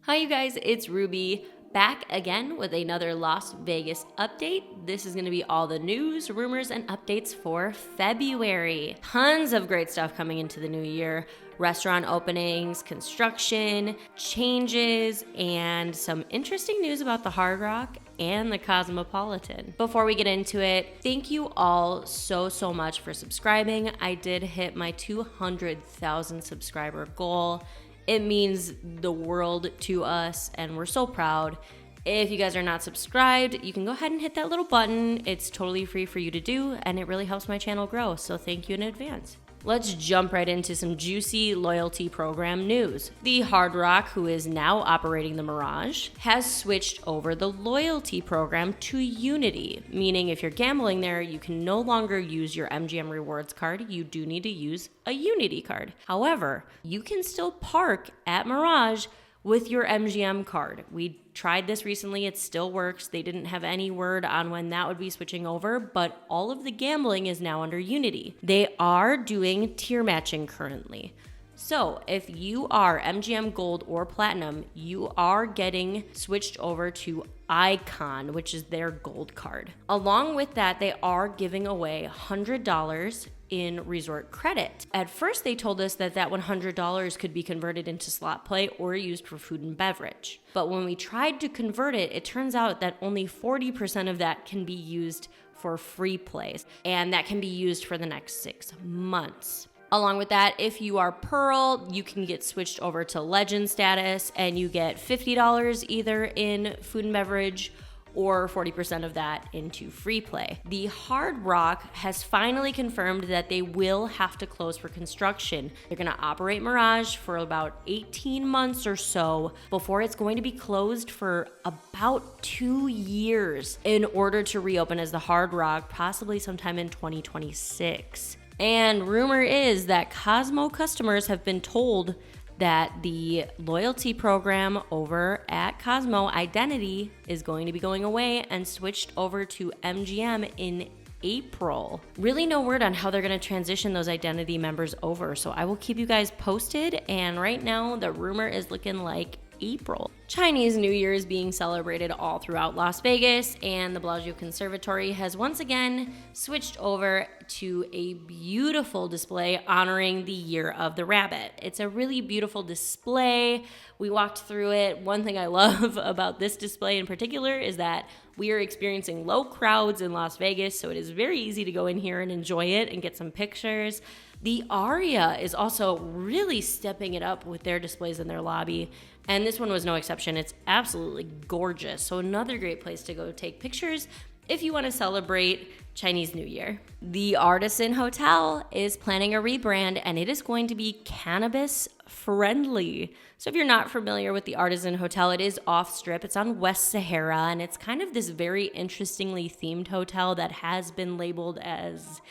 Hi you guys, it's Ruby back again with another Las Vegas update. This is going to be all the news, rumors, and updates for February. Tons of great stuff coming into the new year. Restaurant openings, construction, changes, and some interesting news about the Hard Rock and the Cosmopolitan. Before we get into it, thank you all so much for subscribing. I did hit my 200,000 subscriber goal. It means the world to us, and we're so proud. If you guys are not subscribed, you can go ahead and hit that little button. It's totally free for you to do, and it really helps my channel grow, so thank you in advance. Let's jump right into some juicy loyalty program news. The Hard Rock, who is now operating the Mirage, has switched over the loyalty program to Unity, meaning if you're gambling there, you can no longer use your MGM rewards card. You do need to use a Unity card. However, you can still park at Mirage with your MGM card. We tried this recently, it still works. They didn't have any word on when that would be switching over, but all of the gambling is now under Unity. They are doing tier matching currently. So if you are MGM Gold or Platinum, you are getting switched over to Icon, which is their gold card. Along with that, they are giving away $100 in resort credit. At first, they told us that $100 could be converted into slot play or used for food and beverage. But when we tried to convert it, it turns out that only 40% of that can be used for free plays, and that can be used for the next 6 months. Along with that, if you are Pearl, you can get switched over to Legend status, and you get $50 either in food and beverage or 40% of that into free play. The Hard Rock has finally confirmed that they will have to close for construction. They're gonna operate Mirage for about 18 months or so before it's going to be closed for about 2 years in order to reopen as the Hard Rock, possibly sometime in 2026. And rumor is that Cosmo customers have been told that the loyalty program over at Cosmo Identity is going to be going away and switched over to MGM in April. Really no word on how they're going to transition those Identity members over, so I will keep you guys posted, and right now the rumor is looking like April. Chinese New Year is being celebrated all throughout Las Vegas, and the Bellagio Conservatory has once again switched over to a beautiful display honoring the Year of the Rabbit. It's a really beautiful display. We walked through it. One thing I love about this display in particular is that we are experiencing low crowds in Las Vegas, so it is very easy to go in here and enjoy it and get some pictures. The Aria is also really stepping it up with their displays in their lobby, and this one was no exception. It's absolutely gorgeous, so another great place to go take pictures if you want to celebrate Chinese New Year. The Artisan Hotel is planning a rebrand, and it is going to be cannabis friendly. So if you're not familiar with the Artisan Hotel, it is off strip. It's on West Sahara, and it's kind of this very interestingly themed hotel that has been labeled as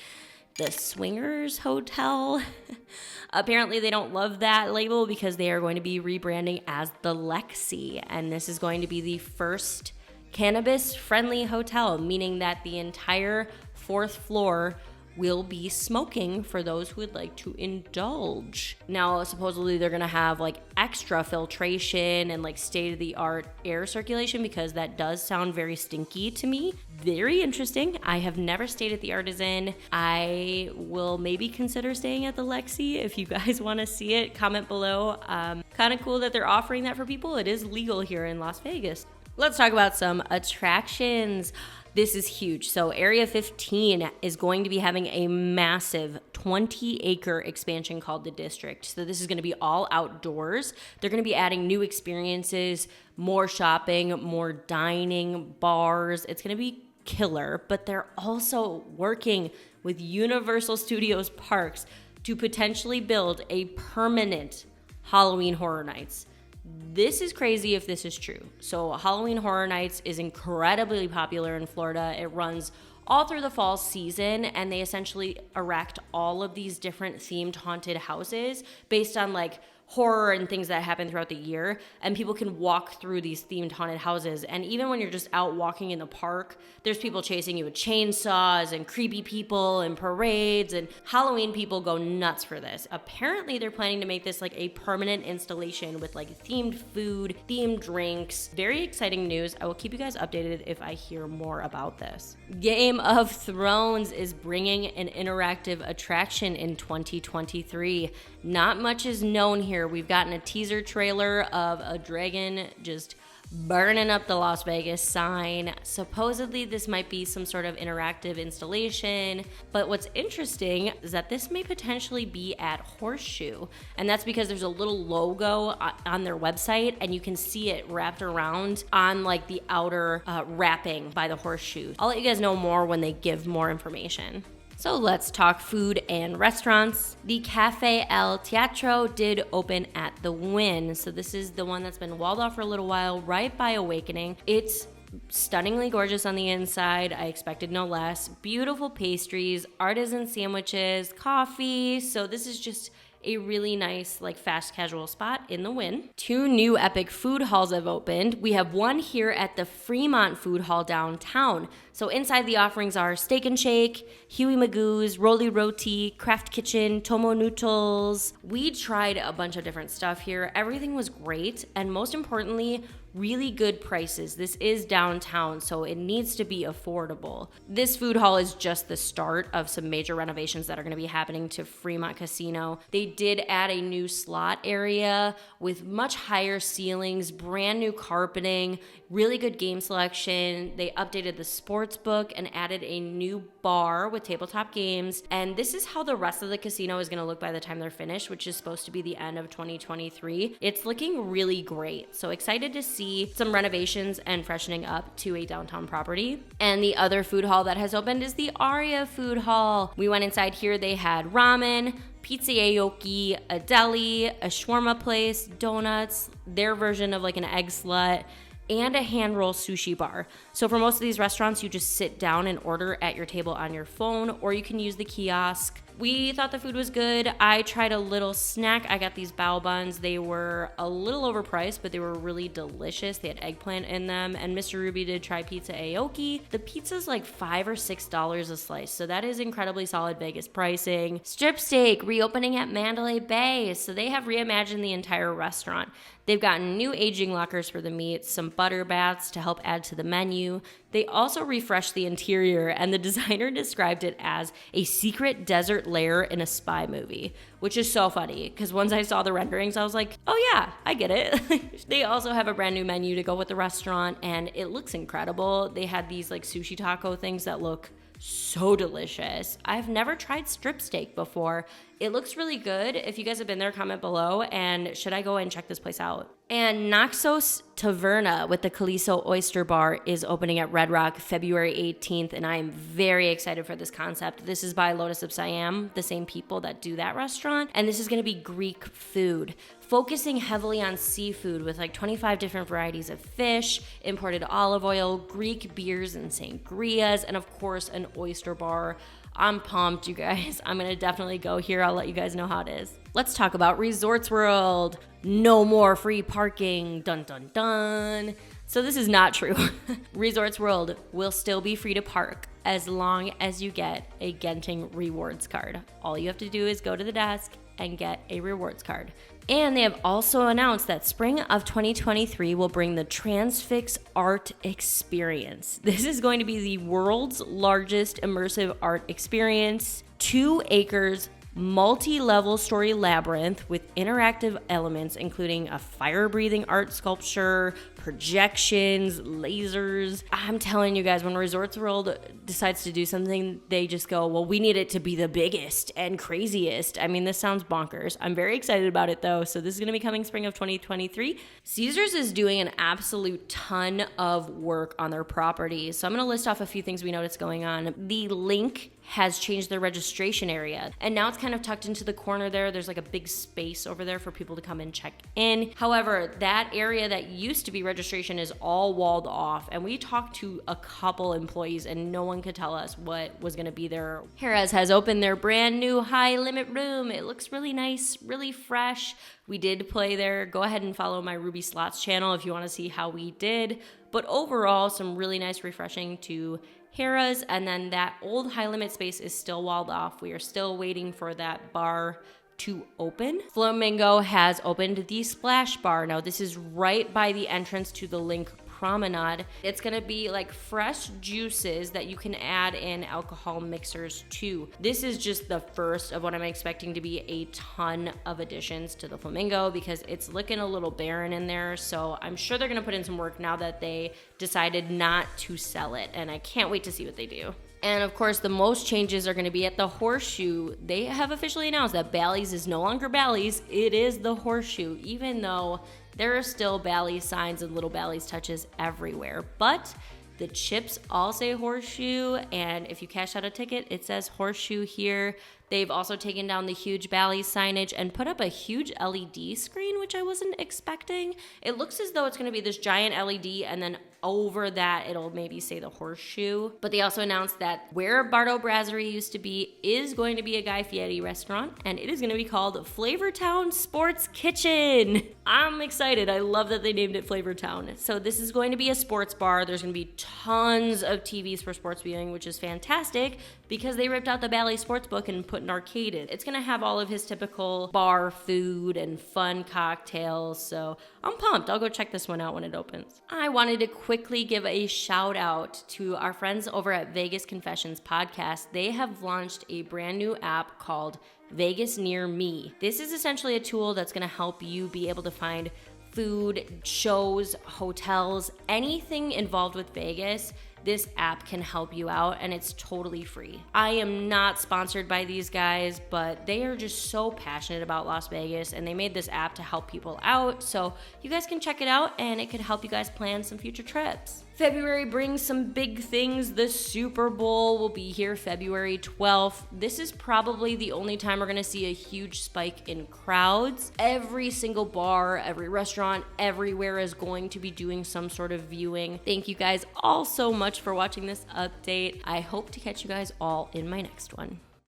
the Swingers Hotel. Apparently they don't love that label because they are going to be rebranding as the Lexi, and this is going to be the first cannabis-friendly hotel, meaning that the entire 4th floor will be smoking for those who would like to indulge. Now, supposedly they're gonna have like extra filtration and like state-of-the-art air circulation, because that does sound very stinky to me. Very interesting. I have never stayed at the Artisan. I will maybe consider staying at the Lexi. If you guys want to see it, comment below. Kind of cool that they're offering that for people. It is legal here in Las Vegas. Let's talk about some attractions. This is huge. So Area 15 is going to be having a massive 20-acre expansion called the District. So this is going to be all outdoors. They're going to be adding new experiences, more shopping, more dining, bars. It's going to be killer, but they're also working with Universal Studios Parks to potentially build a permanent Halloween Horror Nights. This is crazy if this is true. So Halloween Horror Nights is incredibly popular in Florida. It runs all through the fall season, and they essentially erect all of these different themed haunted houses based on like horror and things that happen throughout the year, and people can walk through these themed haunted houses. And even when you're just out walking in the park, there's people chasing you with chainsaws and creepy people and parades, and Halloween people go nuts for this. Apparently they're planning to make this like a permanent installation with like themed food, themed drinks. Very exciting news. I will keep you guys updated if I hear more about this. Game of Thrones is bringing an interactive attraction in 2023. Not much is known here. We've gotten a teaser trailer of a dragon just burning up the Las Vegas sign. Supposedly this might be some sort of interactive installation, but what's interesting is that this may potentially be at Horseshoe, and that's because there's a little logo on their website and you can see it wrapped around on like the outer wrapping by the Horseshoe. I'll let you guys know more when they give more information. So let's talk food and restaurants. The Caffe El Teatro did open at the Wynn. So this is the one that's been walled off for a little while, right by Awakening. It's stunningly gorgeous on the inside. I expected no less. Beautiful pastries, artisan sandwiches, coffee. So this is just a really nice, like, fast casual spot in the Wynn. 2 new epic food halls have opened. We have one here at the Fremont Food Hall downtown. So inside the offerings are Steak and Shake, Huey Magoo's, Roly Roti, Craft Kitchen, Tomo Noodles. We tried a bunch of different stuff here. Everything was great, and most importantly, really good prices. This is downtown, so it needs to be affordable. This food hall is just the start of some major renovations that are going to be happening to Fremont Casino. They did add a new slot area with much higher ceilings, brand new carpeting, really good game selection. They updated the sports book and added a new bar with tabletop games. And this is how the rest of the casino is going to look by the time they're finished, which is supposed to be the end of 2023. It's looking really great. So excited to see some renovations and freshening up to a downtown property. And the other food hall that has opened is the Aria food hall. We went inside here. They had ramen, pizza aoki, a deli, a shawarma place, donuts, their version of like an egg slut, and a hand roll sushi bar. So for most of these restaurants, you just sit down and order at your table on your phone, or you can use the kiosk. We thought the food was good. I tried a little snack. I got these bao buns. They were a little overpriced, but they were really delicious. They had eggplant in them. And Mr. Ruby did try pizza aoki. The pizza's like $5 or $6 a slice, so that is incredibly solid Vegas pricing. Strip steak reopening at Mandalay Bay. So they have reimagined the entire restaurant. They've gotten new aging lockers for the meat, some butter baths to help add to the menu. They also refreshed the interior, and the designer described it as a secret desert lair in a spy movie, which is so funny because once I saw the renderings, I was like, oh yeah, I get it. They also have a brand new menu to go with the restaurant, and it looks incredible. They had these like sushi taco things that look so delicious. I've never tried strip steak before. It looks really good. If you guys have been there, comment below. And should I go and check this place out? And Naxos Taverna with the Kallisto Oyster Bar is opening at Red Rock February 18th, and I am very excited for this concept. This is by Lotus of Siam, the same people that do that restaurant, and this is going to be Greek food, focusing heavily on seafood with like 25 different varieties of fish, imported olive oil, Greek beers and sangrias, and of course an oyster bar. I'm pumped, you guys. I'm going to definitely go here. I'll let you guys know how it is. Let's talk about Resorts World. No more free parking. Dun, dun, dun. So this is not true. Resorts World will still be free to park as long as you get a Genting rewards card. All you have to do is go to the desk and get a rewards card. And they have also announced that spring of 2023 will bring the Transfix art experience. This is going to be the world's largest immersive art experience. 2 acres, multi-level story labyrinth with interactive elements including a fire-breathing art sculpture, projections, lasers. I'm telling you guys, when Resorts World decides to do something, they just go, well, we need it to be the biggest and craziest. I mean, this sounds bonkers. I'm very excited about it though. So this is going to be coming spring of 2023. Caesars is doing an absolute ton of work on their property. So I'm going to list off a few things we noticed going on. The Linq has changed their registration area. And now it's kind of tucked into the corner there. There's like a big space over there for people to come and check in. However, that area that used to be registration is all walled off. And we talked to a couple employees and no one could tell us what was gonna be there. Harrah's has opened their brand new high limit room. It looks really nice, really fresh. We did play there. Go ahead and follow my Ruby Slots channel if you wanna see how we did. But overall, some really nice refreshing to Harrah's, and then that old high limit space is still walled off. We are still waiting for that bar to open. Flamingo has opened the Splash Bar. Now this is right by the entrance to the Linq Promenade. It's gonna be like fresh juices that you can add in alcohol mixers too. This is just the first of what I'm expecting to be a ton of additions to the Flamingo because it's looking a little barren in there. So I'm sure they're gonna put in some work now that they decided not to sell it, and I can't wait to see what they do. And of course, the most changes are going to be at the Horseshoe. They have officially announced that Bally's is no longer Bally's. It is the Horseshoe, even though there are still Bally signs and little Bally's touches everywhere. But the chips all say Horseshoe, and if you cash out a ticket, it says Horseshoe here. They've also taken down the huge Bally signage and put up a huge LED screen, which I wasn't expecting. It looks as though it's going to be this giant LED, and then over that, it'll maybe say the Horseshoe. But they also announced that where Bardo Brasserie used to be is going to be a Guy Fieri restaurant, and it is going to be called Flavortown Sports Kitchen. I'm excited. I love that they named it Flavortown. So this is going to be a sports bar. There's going to be tons of TVs for sports viewing, which is fantastic because they ripped out the Bally Sportsbook and put an arcade in. It's going to have all of his typical bar food and fun cocktails. So I'm pumped. I'll go check this one out when it opens. I wanted to quickly give a shout out to our friends over at Vegas Confessions podcast. They have launched a brand new app called Vegas Near Me. This is essentially a tool that's going to help you be able to find food, shows, hotels, anything involved with Vegas. This app can help you out, and it's totally free. I am not sponsored by these guys, but they are just so passionate about Las Vegas, and they made this app to help people out. So you guys can check it out, and it could help you guys plan some future trips. February brings some big things. The Super Bowl will be here February 12th. This is probably the only time we're gonna see a huge spike in crowds. Every single bar, every restaurant, everywhere is going to be doing some sort of viewing. Thank you guys all so much for watching this update. I hope to catch you guys all in my next one.